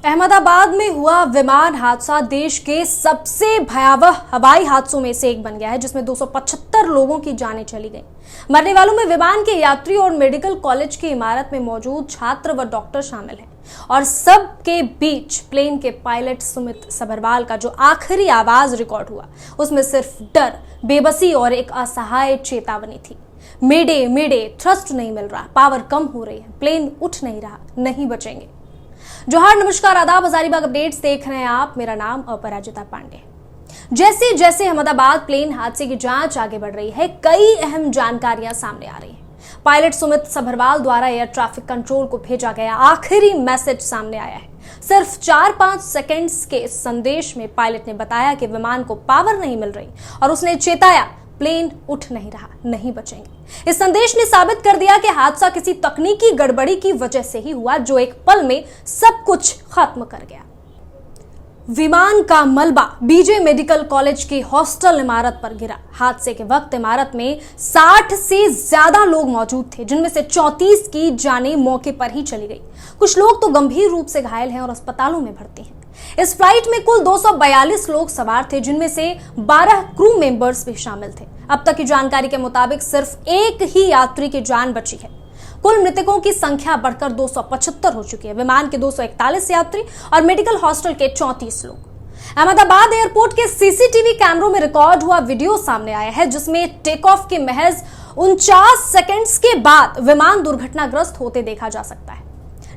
अहमदाबाद में हुआ विमान हादसा देश के सबसे भयावह हवाई हादसों में से एक बन गया है, जिसमें 275 लोगों की जानें चली गईं। मरने वालों में विमान के यात्री और मेडिकल कॉलेज की इमारत में मौजूद छात्र व डॉक्टर शामिल हैं। और सब के बीच प्लेन के पायलट सुमित सबरवाल का जो आखिरी आवाज रिकॉर्ड हुआ, उसमें सिर्फ डर, बेबसी और एक असहाय चेतावनी थी। मेडे मेडे, थ्रस्ट नहीं मिल रहा, पावर कम हो रही है, प्लेन उठ नहीं रहा, नहीं बचेंगे। जोहार, नमस्कार, आदाब, हजारीबाग अपडेट्स देख रहे हैं आप। मेरा नाम अपराजिता पांडे। जैसे जैसे अहमदाबाद प्लेन हादसे की जांच आगे बढ़ रही है, कई अहम जानकारियां सामने आ रही हैं। पायलट सुमित सबरवाल द्वारा एयर ट्रैफिक कंट्रोल को भेजा गया आखिरी मैसेज सामने आया है। सिर्फ 4-5 सेकेंड्स के इस संदेश में पायलट ने बताया कि विमान को पावर नहीं मिल रही और उसने चेताया, प्लेन उठ नहीं रहा, नहीं बचेंगे। इस संदेश ने साबित कर दिया कि हादसा किसी तकनीकी गड़बड़ी की वजह से ही हुआ, जो एक पल में सब कुछ खत्म कर गया। विमान का मलबा बीजे मेडिकल कॉलेज की हॉस्टल इमारत पर गिरा। हादसे के वक्त इमारत में 60 से ज्यादा लोग मौजूद थे, जिनमें से 34 की जानें मौके पर ही चली गई। कुछ लोग तो गंभीर रूप से घायल हैं और अस्पतालों में भर्ती हैं। इस फ्लाइट में कुल 242 लोग सवार थे, जिनमें से 12 क्रू मेंबर्स भी शामिल थे। अब तक की जानकारी के मुताबिक सिर्फ एक ही यात्री की जान बची है। कुल मृतकों की संख्या बढ़कर 275 हो चुकी है। विमान के 241 यात्री और मेडिकल हॉस्टल के 34 लोग। अहमदाबाद एयरपोर्ट के सीसीटीवी कैमरों में रिकॉर्ड हुआ वीडियो सामने आया है, जिसमें टेक ऑफ के महज 49 सेकेंड्स के बाद विमान दुर्घटनाग्रस्त होते देखा जा सकता है।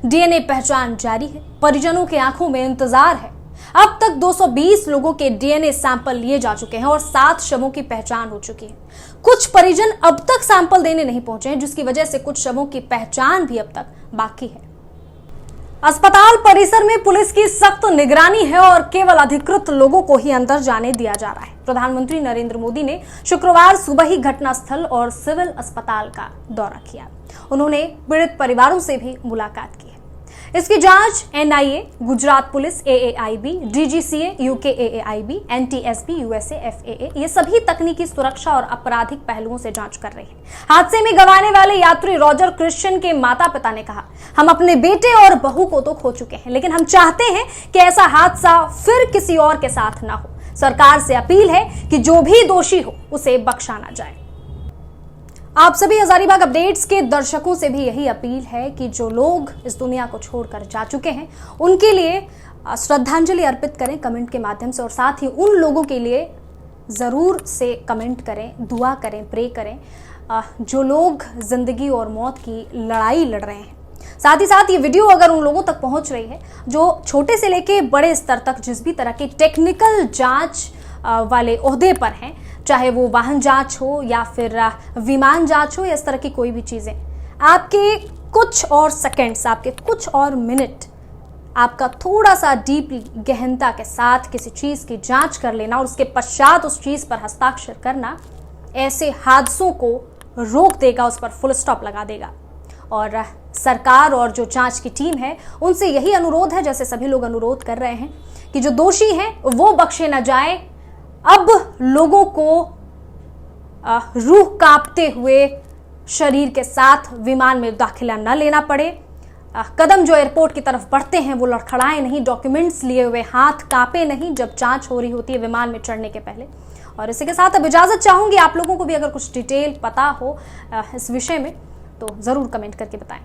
डीएनए पहचान जारी है। परिजनों की आंखों में इंतजार है। अब तक 220 लोगों के डीएनए सैंपल लिए जा चुके हैं और 7 शवों की पहचान हो चुकी है। कुछ परिजन अब तक सैंपल देने नहीं पहुंचे हैं, जिसकी वजह से कुछ शवों की पहचान भी अब तक बाकी है। अस्पताल परिसर में पुलिस की सख्त निगरानी है और केवल अधिकृत लोगों को ही अंदर जाने दिया जा रहा है। प्रधानमंत्री नरेंद्र मोदी ने शुक्रवार सुबह ही घटनास्थल और सिविल अस्पताल का दौरा किया। उन्होंने पीड़ित परिवारों से भी मुलाकात की। इसकी जांच NIA, Gujarat police, AAIB, DGCA, UK AAIB, NTSB, USA, FAA, ये सभी तकनीकी सुरक्षा और आपराधिक पहलुओं से जांच कर रहे हैं। हादसे में गंवाने वाले यात्री रॉजर क्रिश्चियन के माता पिता ने कहा, हम अपने बेटे और बहू को तो खो चुके हैं, लेकिन हम चाहते हैं कि ऐसा हादसा फिर किसी और के साथ ना हो। सरकार से अपील है कि जो भी दोषी हो उसे बख्शा ना जाए। आप सभी हजारीबाग अपडेट्स के दर्शकों से भी यही अपील है कि जो लोग इस दुनिया को छोड़कर जा चुके हैं, उनके लिए श्रद्धांजलि अर्पित करें कमेंट के माध्यम से, और साथ ही उन लोगों के लिए ज़रूर से कमेंट करें, दुआ करें, प्रे करें, जो लोग जिंदगी और मौत की लड़ाई लड़ रहे हैं। साथ ही साथ ये वीडियो अगर उन लोगों तक पहुंच रही है जो छोटे से लेके बड़े स्तर तक जिस भी तरह की टेक्निकल जांच वाले ओहदे पर हैं, चाहे वो वाहन जांच हो या फिर विमान जांच हो या इस तरह की कोई भी चीजें, आपके कुछ और सेकंड्स, आपके कुछ और मिनट, आपका थोड़ा सा डीपली गहनता के साथ किसी चीज की जांच कर लेना और उसके पश्चात उस चीज पर हस्ताक्षर करना ऐसे हादसों को रोक देगा, उस पर फुल स्टॉप लगा देगा। और सरकार और जो जांच की टीम है, उनसे यही अनुरोध है, जैसे सभी लोग अनुरोध कर रहे हैं, कि जो दोषी हैं वो बख्शे न जाए। अब लोगों को रूह कांपते हुए शरीर के साथ विमान में दाखिला न लेना पड़े। कदम जो एयरपोर्ट की तरफ बढ़ते हैं वो लड़खड़ाए नहीं, डॉक्यूमेंट्स लिए हुए हाथ कांपे नहीं जब जांच हो रही होती है विमान में चढ़ने के पहले। और इसी के साथ अब इजाजत चाहूंगी। आप लोगों को भी अगर कुछ डिटेल पता हो इस विषय में तो जरूर कमेंट करके बताएं।